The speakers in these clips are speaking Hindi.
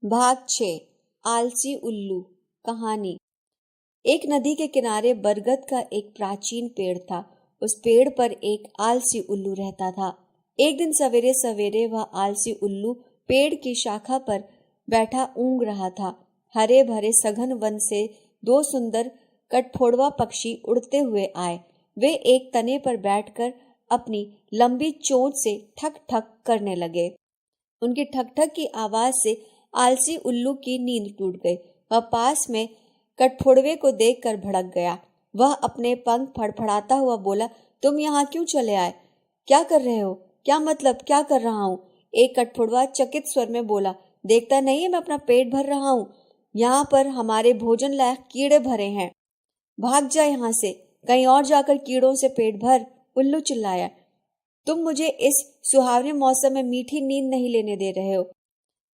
भाग 6 आलसी उल्लू। कहानी। एक नदी के किनारे बरगद का एक प्राचीन पेड़ था। उस पेड़ पर एक आलसी उल्लू रहता था। एक दिन सवेरे सवेरे वह आलसी उल्लू पेड़ की शाखा पर बैठा ऊँघ रहा था। हरे भरे सघन वन से दो सुंदर कठफोड़वा पक्षी उड़ते हुए आए। वे एक तने पर बैठकर अपनी लंबी चोंच से ठक ठक करने लगे। उनकी ठक ठक की आवाज से आलसी उल्लू की नींद टूट गई। वह पास में कठफोड़वे को देखकर भड़क गया। वह अपने पंख फड़फड़ाता हुआ बोला, तुम यहाँ क्यों चले आए? क्या कर रहे हो? क्या मतलब क्या कर रहा हूँ? एक कठफोड़वा चकित स्वर में बोला, देखता नहीं है मैं अपना पेट भर रहा हूँ। यहाँ पर हमारे भोजन लायक कीड़े भरे हैं। भाग जा यहाँ से, कहीं और जाकर कीड़ों से पेट भर। उल्लू चिल्लाया, तुम मुझे इस सुहावने मौसम में मीठी नींद नहीं लेने दे रहे हो।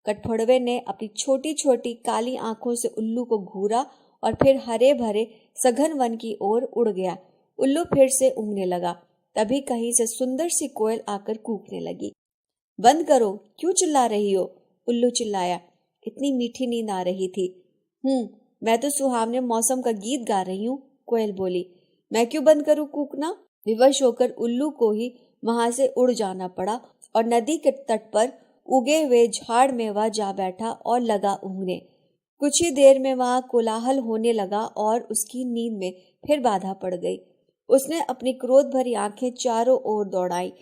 कठफोड़वे ने अपनी छोटी छोटी काली आंखों से उल्लू को घूरा और फिर हरे भरे सघन वन की ओर उड़ गया। उल्लू फिर से ऊँघने लगा। तभी कहीं से सुंदर सी कोयल आकर कूकने लगी। बंद करो, क्यों चिल्ला रही हो? उल्लू चिल्लाया, इतनी मीठी नींद आ रही थी। मैं तो सुहावने मौसम का गीत गा रही हूँ, कोयल बोली। मैं क्यों बंद करूँ कूकना? विवश होकर उल्लू को ही वहां से उड़ जाना पड़ा और नदी के तट पर उगे हुए झाड़ में वह जा बैठा और लगा ऊँघने। कुछ ही देर में वहां कोलाहल होने लगा और उसकी नींद में फिर बाधा पड़ गई। उसने अपनी क्रोध भरी आंखें चारों ओर दौड़ाई।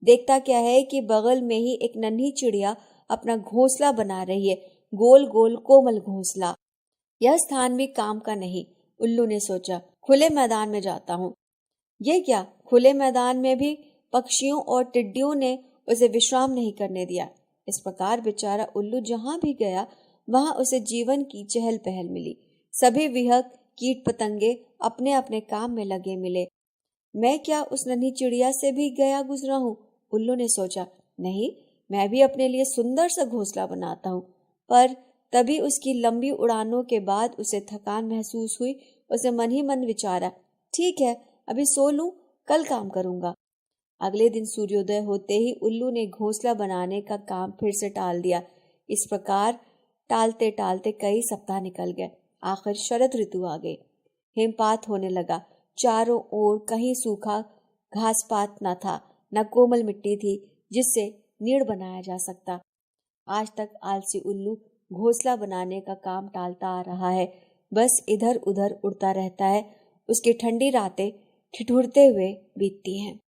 देखता क्या है कि बगल में ही एक नन्ही चिड़िया अपना घोंसला बना रही है, गोल गोल कोमल घोंसला। यह स्थान भी काम का नहीं, उल्लू ने सोचा। खुले मैदान में जाता हूँ। ये क्या, खुले मैदान में भी पक्षियों और टिड्डियों ने उसे विश्राम नहीं करने दिया। इस प्रकार बेचारा उल्लू जहां भी गया वहां उसे जीवन की चहल पहल मिली। सभी विहक कीट पतंगे अपने अपने काम में लगे मिले। मैं क्या उस नन्ही चिड़िया से भी गया गुजरा हूँ? उल्लू ने सोचा। नहीं, मैं भी अपने लिए सुंदर सा घोंसला बनाता हूँ। पर तभी उसकी लंबी उड़ानों के बाद उसे थकान महसूस हुई। उसे मन ही मन विचारा, ठीक है, अभी सो लूं, कल काम करूंगा। अगले दिन सूर्योदय होते ही उल्लू ने घोंसला बनाने का काम फिर से टाल दिया। इस प्रकार टालते टालते कई सप्ताह निकल गए। आखिर शरद ऋतु आ गई। हिमपात होने लगा। चारों ओर कहीं सूखा घास पात न था, न कोमल मिट्टी थी जिससे नीड़ बनाया जा सकता। आज तक आलसी उल्लू घोंसला बनाने का काम टालता आ रहा है। बस इधर उधर उड़ता रहता है। उसकी ठंडी रातें ठिठुरते हुए बीतती हैं।